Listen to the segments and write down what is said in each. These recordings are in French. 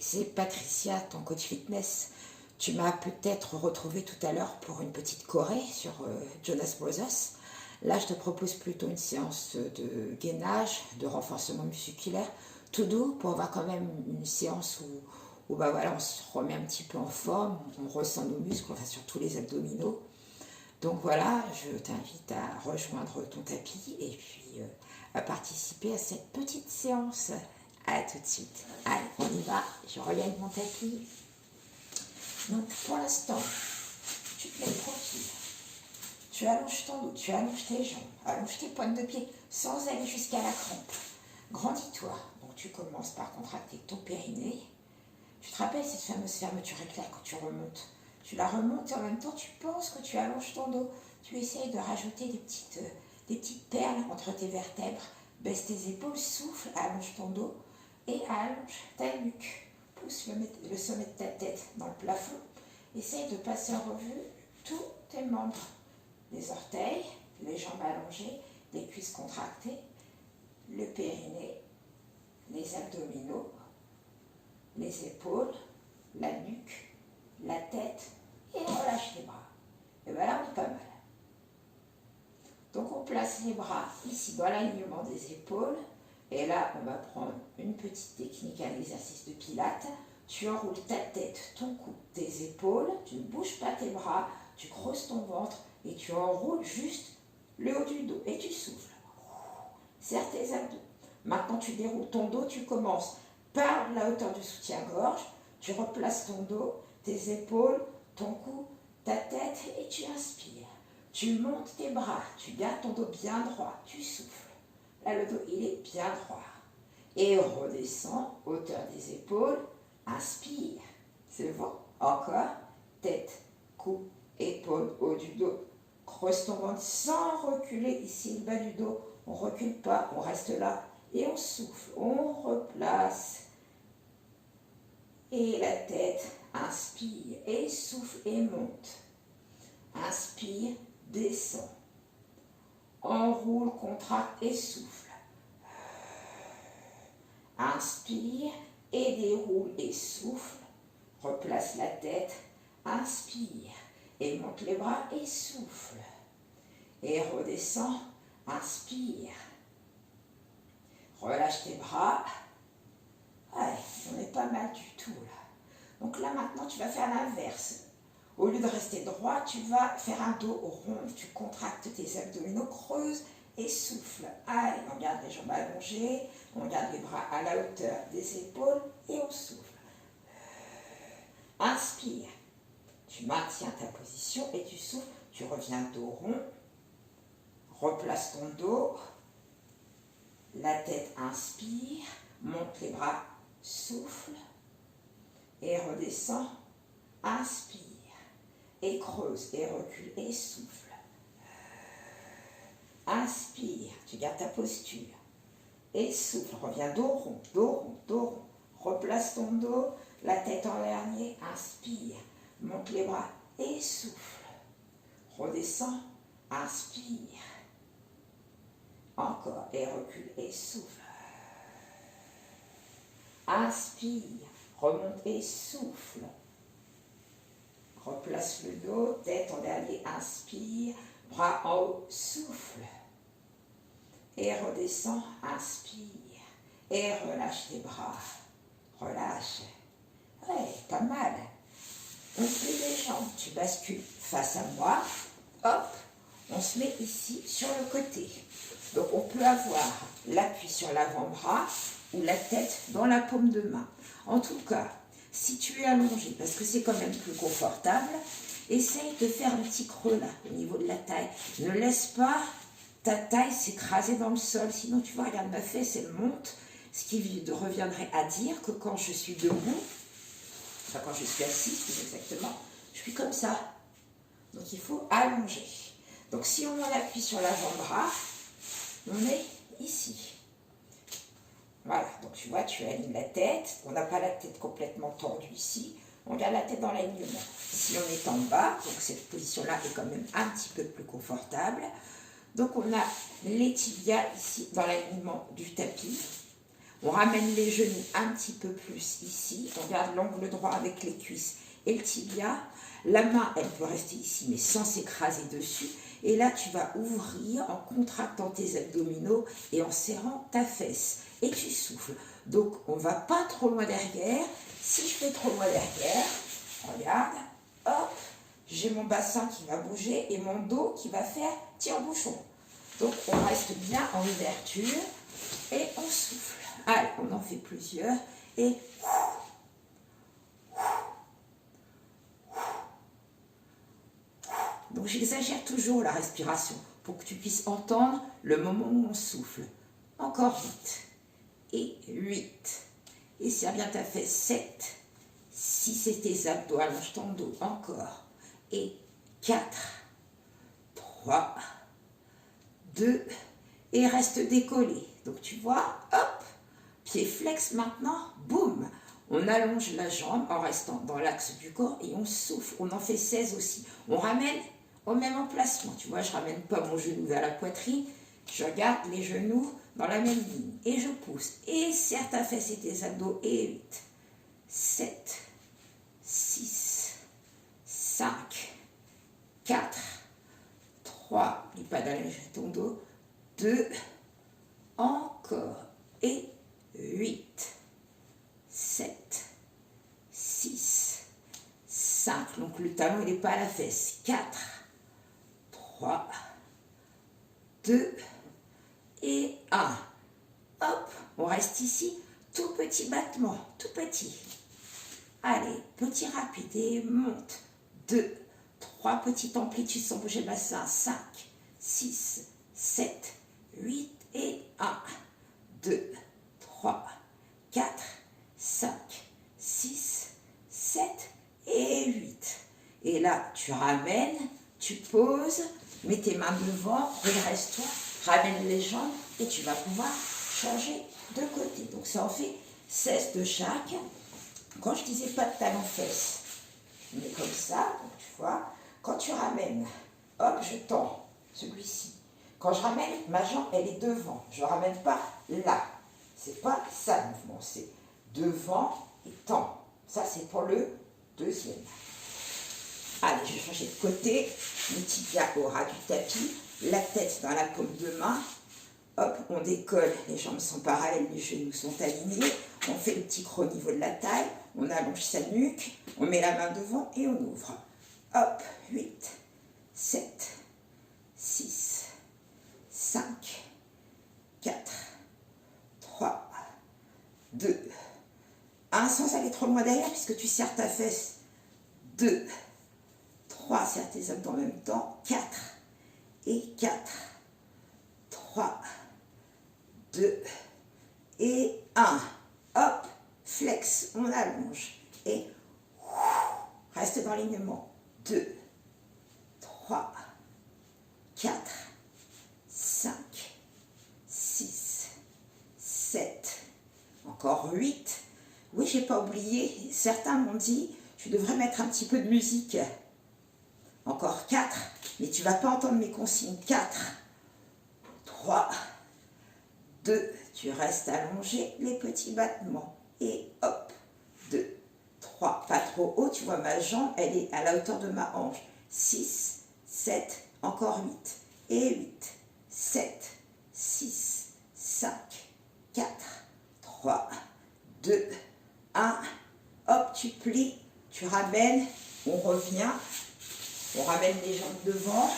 c'est Patricia, ton coach fitness. Tu m'as peut-être retrouvé tout à l'heure pour une petite choré sur Jonas Brothers. Là, je te propose plutôt une séance de gainage, de renforcement musculaire, tout doux pour avoir quand même une séance où bah voilà, on se remet un petit peu en forme, on ressent nos muscles, enfin surtout les abdominaux. Donc voilà, je t'invite à rejoindre ton tapis et puis à participer à cette petite séance. À tout de suite. Allez, on y va. Je reviens mon tapis. Donc pour l'instant, tu te mets le profil. Tu allonges ton dos, tu allonges tes jambes, allonge tes pointes de pied sans aller jusqu'à la crampe. Grandis-toi. Donc tu commences par contracter ton périnée. Tu te rappelles cette fameuse fermeture éclair quand tu remontes. Tu la remontes et en même temps tu penses que tu allonges ton dos. Tu essayes de rajouter des petites perles entre tes vertèbres. Baisse tes épaules, souffle, allonge ton dos et allonge ta nuque. Pousse le sommet de ta tête dans le plafond. Essaye de passer en revue tous tes membres. Les orteils, les jambes allongées, les cuisses contractées, le périnée, les abdominaux, les épaules, la nuque, la tête et relâche les bras. Et bien là, on est pas mal. Donc on place les bras ici dans l'alignement des épaules. Et là, on va prendre une petite technique, un exercice de pilates. Tu enroules ta tête, ton cou, tes épaules. Tu ne bouges pas tes bras. Tu creuses ton ventre et tu enroules juste le haut du dos. Et tu souffles. Serre tes abdos. Maintenant, tu déroules ton dos. Tu commences par la hauteur du soutien-gorge. Tu replaces ton dos, tes épaules, ton cou, ta tête et tu inspires. Tu montes tes bras. Tu gardes ton dos bien droit. Tu souffles. Là, le dos, il est bien droit. Et redescends, hauteur des épaules. Inspire. C'est bon. Encore. Tête, cou, épaule, haut du dos. Creuse ton ventre sans reculer. Ici, le bas du dos. On ne recule pas. On reste là. Et on souffle. On replace. Et la tête. Inspire. Et souffle et monte. Inspire. Descend. Enroule, contracte et souffle. Inspire et déroule et souffle. Replace la tête. Inspire et monte les bras et souffle. Et redescend. Inspire. Relâche tes bras. Allez, on est pas mal du tout là. Donc là maintenant tu vas faire l'inverse. Au lieu de rester droit, tu vas faire un dos rond. Tu contractes tes abdominaux, creuse et souffle. Allez, on garde les jambes allongées, on garde les bras à la hauteur des épaules et on souffle. Inspire. Tu maintiens ta position et tu souffles. Tu reviens dos rond. Replace ton dos. La tête inspire. Monte les bras, souffle. Et redescend. Inspire. Et creuse, et recule, et souffle. Inspire, tu gardes ta posture. Et souffle, reviens dos rond, dos rond, dos rond. Replace ton dos, la tête en dernier, inspire. Monte les bras et souffle. Redescends, inspire. Encore, et recule, et souffle. Inspire, remonte et souffle. Replace le dos, tête en dernier, inspire, bras en haut, souffle. Et redescends, inspire. Et relâche tes bras. Relâche. Ouais, pas mal. On plie les jambes, tu bascules face à moi. Hop, on se met ici sur le côté. Donc on peut avoir l'appui sur l'avant-bras ou la tête dans la paume de main. En tout cas, si tu es allongé, parce que c'est quand même plus confortable, essaye de faire un petit creux là, au niveau de la taille. Ne laisse pas ta taille s'écraser dans le sol, sinon tu vois, regarde ma fesse, elle monte, ce qui reviendrait à dire que quand je suis debout, enfin quand je suis assise plus exactement, je suis comme ça. Donc il faut allonger. Donc si on appuie sur l'avant-bras, on est ici. Voilà, donc tu vois, tu alignes la tête, on n'a pas la tête complètement tendue ici, on garde la tête dans l'alignement. Si on est en bas, donc cette position-là est quand même un petit peu plus confortable. Donc on a les tibias ici dans l'alignement du tapis. On ramène les genoux un petit peu plus ici. On garde l'angle droit avec les cuisses et le tibia. La main, elle peut rester ici, mais sans s'écraser dessus. Et là, tu vas ouvrir en contractant tes abdominaux et en serrant ta fesse. Et tu souffles. Donc, on ne va pas trop loin derrière. Si je fais trop loin derrière, regarde, hop, j'ai mon bassin qui va bouger et mon dos qui va faire tire-bouchon. Donc, on reste bien en ouverture et on souffle. Allez, on en fait plusieurs et... Donc, j'exagère toujours la respiration pour que tu puisses entendre le moment où on souffle. Encore 8 et 8. Et serre bien ta fesse. 7. 6 et tes abdos, allonge ton dos. Encore. Et 4. 3. 2. Et reste décollé. Donc, tu vois, hop, pied flex maintenant, boum. On allonge la jambe en restant dans l'axe du corps et on souffle. On en fait 16 aussi. On ramène au même emplacement. Tu vois, je ne ramène pas mon genou vers la poitrine. Je garde les genoux dans la même ligne. Et je pousse. Et serre ta fesse et tes abdos. Et 8, 7, 6, 5, 4, 3. N'oublie pas d'allonger ton dos. 2, encore. Et 8, 7, 6, 5. Donc le talon, il n'est pas à la fesse. 4, 3, 2 et 1. Hop, on reste ici. Tout petit battement, tout petit. Allez, petit rapide et monte. 2, 3 petites amplitudes sans bouger le bassin. 5, 6, 7, 8 et 1. 2, 3, 4, 5, 6, 7 et 8. Et là, tu ramènes, tu poses, mets tes mains devant, redresse-toi, ramène les jambes et tu vas pouvoir changer de côté. Donc ça en fait 16 de chaque. Quand je disais pas de talon-fesse, je mets comme ça, donc tu vois. Quand tu ramènes, hop, je tends celui-ci. Quand je ramène, ma jambe, elle est devant. Je ne ramène pas là. C'est pas ça le mouvement, c'est devant et tend. Ça, c'est pour le deuxième. Allez, je vais changer de côté. Le tibia au ras du tapis, la tête dans la paume de main. Hop, on décolle, les jambes sont parallèles, les genoux sont alignés. On fait le petit creux au niveau de la taille. On allonge sa nuque. On met la main devant et on ouvre. Hop, 8, 7, 6, 5, 4, 3, 2, 1, sans aller trop loin derrière, puisque tu serres ta fesse. 2, 3, serre tes abdos en même temps. 4, et 4, 3, 2, et 1. Hop, flex, on allonge. Et reste dans l'alignement. 2, 3, 4, 5, 6, 7, encore 8. Oui, j'ai pas oublié, certains m'ont dit, tu devrais mettre un petit peu de musique. Encore 4, mais tu vas pas entendre mes consignes. 4, 3, 2, tu restes allongé, les petits battements. Et hop, 2, 3, pas trop haut, tu vois ma jambe, elle est à la hauteur de ma hanche. 6, 7, encore 8. Et 8, 7, 6, 5, 4, 3, 2, 1. Hop, tu plies, tu ramènes, on revient. On ramène les jambes devant.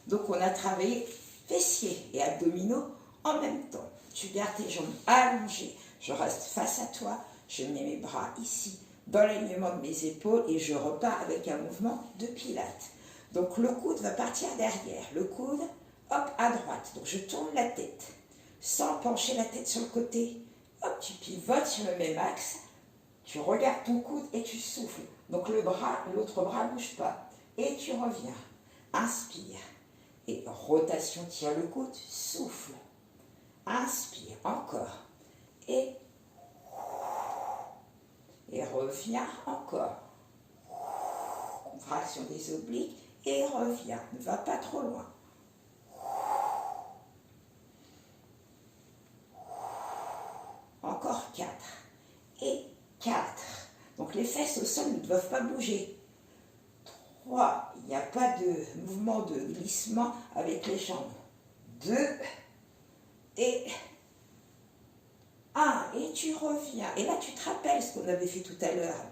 Donc, on a travaillé fessiers et abdominaux en même temps. Tu gardes tes jambes allongées. Je reste face à toi. Je mets mes bras ici dans l'alignement de mes épaules et je repars avec un mouvement de pilates. Donc, le coude va partir derrière. Le coude, hop, à droite. Donc, je tourne la tête sans pencher la tête sur le côté. Hop, tu pivotes sur le même axe. Tu regardes ton coude et tu souffles. Donc, l'autre bras ne bouge pas. Et tu reviens. Inspire. Et rotation, tire le coude, souffle. Inspire, encore. Et reviens encore. Contraction des obliques. Et reviens. Ne va pas trop loin. Encore 4. Donc les fesses au sol ne doivent pas bouger. 3. Il n'y a pas de mouvement de glissement avec les jambes. 2. Et 1. Et tu reviens. Et là, tu te rappelles ce qu'on avait fait tout à l'heure,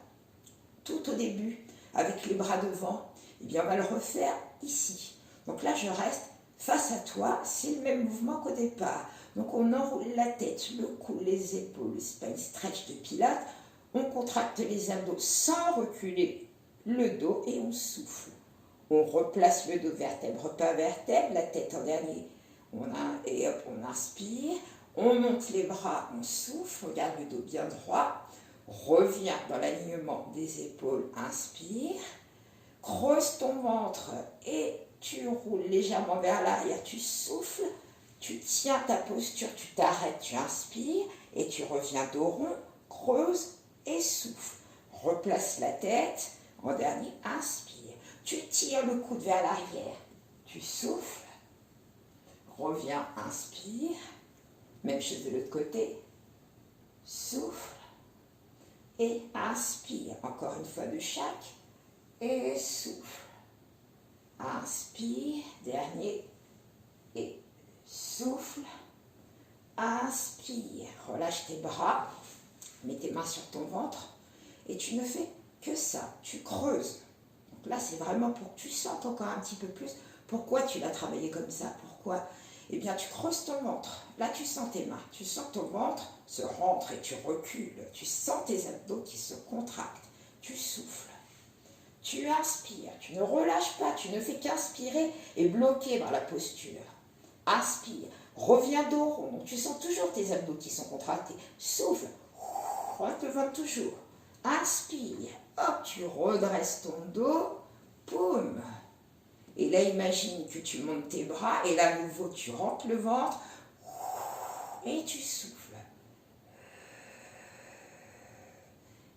tout au début, avec les bras devant. Eh bien, on va le refaire ici. Donc là, je reste face à toi. C'est le même mouvement qu'au départ. Donc, on enroule la tête, le cou, les épaules, le spine stretch de Pilates. On contracte les abdos sans reculer le dos et on souffle. On replace le dos vertèbre par vertèbre, la tête en dernier. Et hop, on inspire. On monte les bras, on souffle, on garde le dos bien droit. Reviens dans l'alignement des épaules, inspire. Creuse ton ventre et tu roules légèrement vers l'arrière, tu souffles. Tu tiens ta posture, tu t'arrêtes, tu inspires et tu reviens dos rond, creuse et souffle. Replace la tête, en dernier, inspire. Tu tires le coude vers l'arrière, tu souffles, reviens, inspire. Même chose de l'autre côté, souffle et inspire. Encore une fois de chaque et souffle. Inspire, dernier et souffle, inspire, relâche tes bras, mets tes mains sur ton ventre et tu ne fais que ça, tu creuses. Donc là, c'est vraiment pour que tu sentes encore un petit peu plus pourquoi tu l'as travaillé comme ça, pourquoi. Eh bien, tu creuses ton ventre, là tu sens tes mains, tu sens ton ventre se rentre et tu recules, tu sens tes abdos qui se contractent, tu souffles. Tu inspires, tu ne relâches pas, tu ne fais qu'inspirer et bloquer dans la posture. Inspire, reviens dos rond, donc tu sens toujours tes abdos qui sont contractés. Souffle, reste le ventre toujours. Inspire, hop, tu redresses ton dos, poum. Et là, imagine que tu montes tes bras et là, à nouveau, tu rentres le ventre et tu souffles.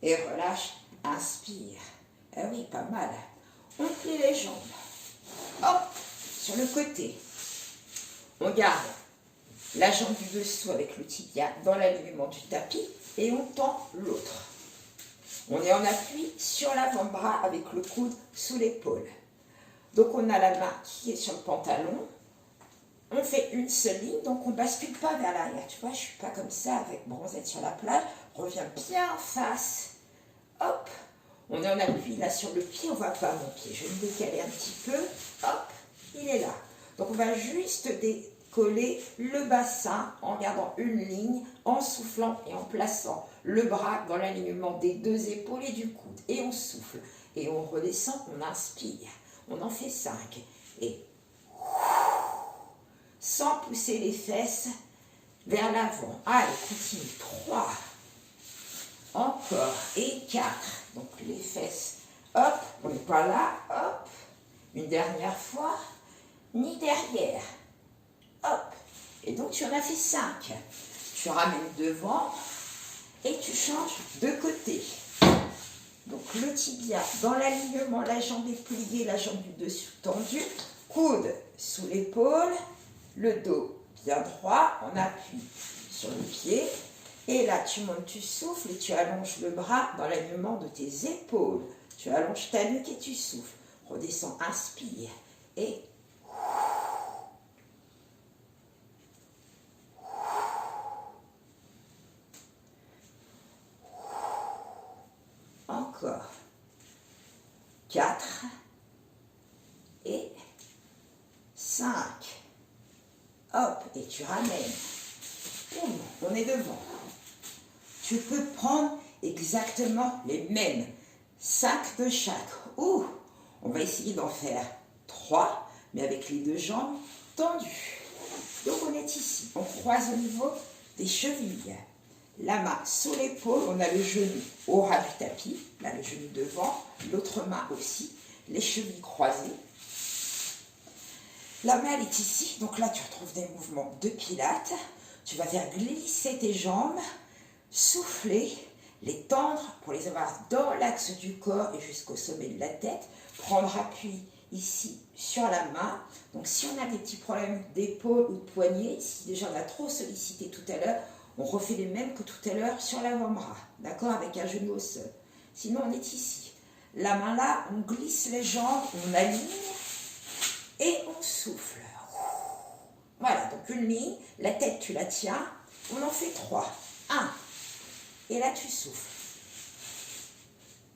Et relâche, inspire. Ah oui, pas mal. On plie les jambes. Hop, sur le côté. On garde la jambe du dessous avec le tibia dans l'alignement du tapis et on tend l'autre. On est en appui sur l'avant-bras avec le coude sous l'épaule. Donc on a la main qui est sur le pantalon. On fait une seule ligne, donc on ne bascule pas vers l'arrière. Tu vois, je ne suis pas comme ça avec bronzette sur la plage. Reviens bien en face. Hop. On est en appui là sur le pied, on ne voit pas mon pied. Je vais me décaler un petit peu. Hop, il est là. Donc on va juste décoller le bassin en gardant une ligne, en soufflant et en plaçant le bras dans l'alignement des deux épaules et du coude. Et on souffle. Et on redescend, on inspire. On en fait 5. Et sans pousser les fesses vers l'avant. Allez, continue. 3. Encore. Et 4. Donc les fesses, hop, on n'est pas là, hop. Une dernière fois, ni derrière. Hop. Et donc tu en as fait 5. Tu ramènes devant et tu changes de côté. Donc le tibia dans l'alignement, la jambe est pliée, la jambe du dessus tendue, coude sous l'épaule, le dos bien droit, on appuie sur le pied. Et là, tu montes, tu souffles et tu allonges le bras dans l'alignement de tes épaules. Tu allonges ta nuque et tu souffles. Redescends, inspire et encore. 4 et 5. Hop, et tu ramènes. Boum, on est devant. Tu peux prendre exactement les mêmes 5 de chaque. Ou on va essayer d'en faire 3, mais avec les deux jambes tendues. Donc on est ici, on croise au niveau des chevilles. La main sous l'épaule, on a le genou au ras du tapis, là le genou devant, l'autre main aussi, les chevilles croisées. La main elle est ici, donc là tu retrouves des mouvements de pilates. Tu vas faire glisser tes jambes, souffler, les tendre pour les avoir dans l'axe du corps et jusqu'au sommet de la tête. Prendre appui ici sur la main. Donc si on a des petits problèmes d'épaule ou de poignet, si déjà on a trop sollicité tout à l'heure, On refait les mêmes que tout à l'heure sur l'avant-bras, d'accord, avec un genou au sol. Sinon, on est ici. La main là, on glisse les jambes, on aligne et on souffle. Voilà, donc une ligne, la tête tu la tiens, on en fait 3. 1, et là tu souffles.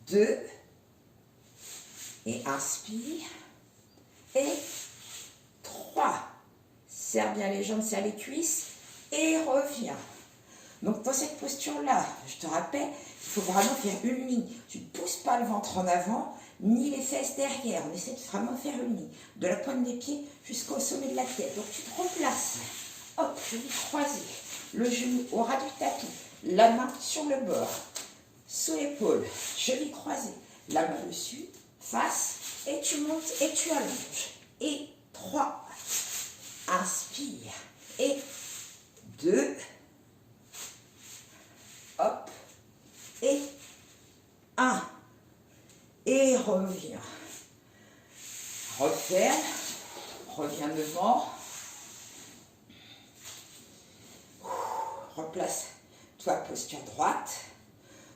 2, et inspire, et 3. Serre bien les jambes, serre les cuisses, et reviens. Donc dans cette posture-là, je te rappelle, il faut vraiment faire une ligne. Tu ne pousses pas le ventre en avant, ni les fesses derrière. On essaie de vraiment faire une ligne, de la pointe des pieds jusqu'au sommet de la tête. Donc tu te replaces. Hop, cheville croisée, le genou au ras du tapis, la main sur le bord, sous l'épaule, cheville croisée, la main dessus, face, et tu montes et tu allonges. Et 3, inspire, et 2, hop, et 1, et reviens. Referme, reviens devant. Replace-toi posture droite.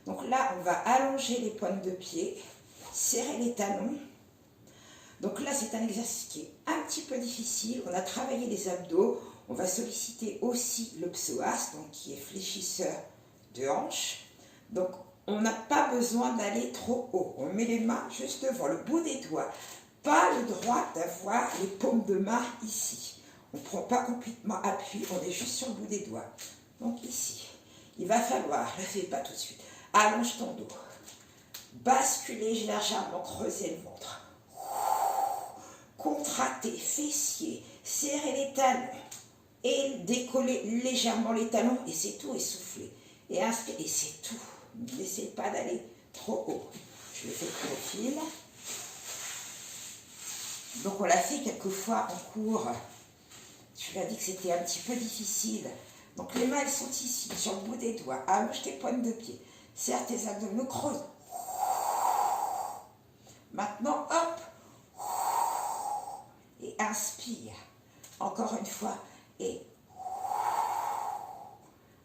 Donc là, on va allonger les pointes de pied, serrer les talons. Donc là, c'est un exercice qui est un petit peu difficile. On a travaillé les abdos. On va solliciter aussi le psoas, donc qui est fléchisseur de hanche. Donc, on n'a pas besoin d'aller trop haut. On met les mains juste devant le bout des doigts. Pas le droit d'avoir les paumes de main ici. On ne prend pas complètement appui, on est juste sur le bout des doigts. Donc ici, il va falloir, ne le fais pas tout de suite, allonge ton dos. Basculer légèrement, creuser le ventre. Contracter, fessier, serrer les talons. Et décoller légèrement les talons, et c'est tout, et souffler. Et inspirer, et c'est tout. N'essaye pas d'aller trop haut. Je le fais profil. Donc on l'a fait quelques fois en cours. Tu lui as dit que c'était un petit peu difficile. Donc les mains elles sont ici, sur le bout des doigts. Allonge tes pointes de pied. Serre tes abdominaux, creuse. Maintenant, hop. Et inspire. Encore une fois. Et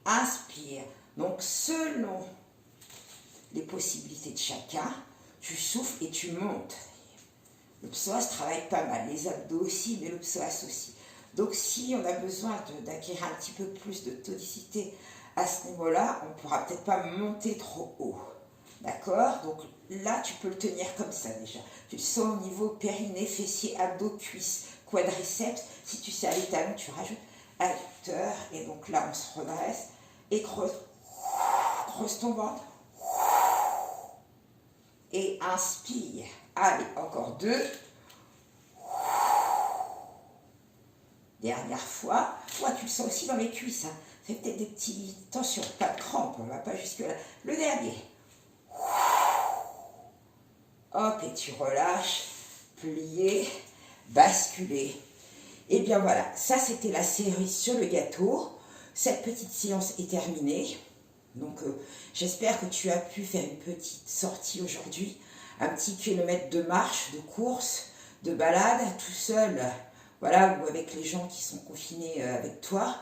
inspire. Donc selon les possibilités de chacun, tu souffles et tu montes. Le psoas travaille pas mal, les abdos aussi, mais le psoas aussi. Donc si on a besoin d'acquérir un petit peu plus de tonicité à ce niveau-là, on ne pourra peut-être pas monter trop haut. D'accord? Donc là, tu peux le tenir comme ça déjà. Tu le sens au niveau périnée, fessier, abdos, cuisses, quadriceps. Si tu serres les talons, tu rajoutes adducteur. Et donc là, on se redresse et creuse. Creuse ton ventre. Et inspire. Allez, encore 2. Dernière fois. Toi, tu le sens aussi dans les cuisses. Hein. Fais peut-être des petits... Attention, pas de crampes, on ne va pas jusque-là. Le dernier. Hop, et tu relâches. Plier, basculer. Et bien voilà, ça c'était la série sur le gâteau. Cette petite séance est terminée. Donc j'espère que tu as pu faire une petite sortie aujourd'hui. Un petit kilomètre de marche, de course, de balade, tout seul. Voilà, ou avec les gens qui sont confinés avec toi.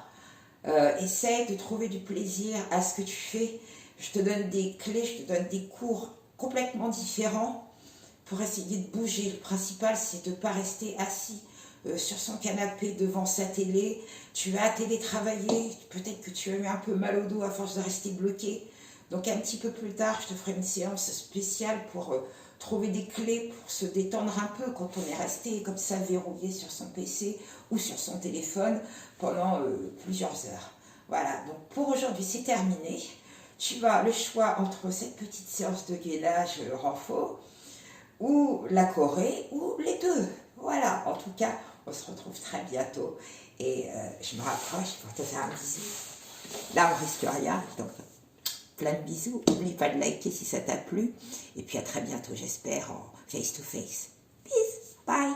Essaye de trouver du plaisir à ce que tu fais. Je te donne des clés, je te donne des cours complètement différents pour essayer de bouger. Le principal, c'est de ne pas rester assis sur son canapé devant sa télé. Tu vas télétravailler, peut-être que tu as eu un peu mal au dos à force de rester bloqué. Donc un petit peu plus tard, je te ferai une séance spéciale pour trouver des clés pour se détendre un peu quand on est resté comme ça verrouillé sur son PC ou sur son téléphone pendant plusieurs heures. Voilà, donc pour aujourd'hui c'est terminé. Tu as le choix entre cette petite séance de gainage renfort ou la Corée ou les deux. Voilà, en tout cas, on se retrouve très bientôt et je me rapproche pour te faire un bisou. Là, on risque rien, donc plein de bisous. N'oublie pas de liker si ça t'a plu. Et puis à très bientôt, j'espère, en face to face. Peace, bye.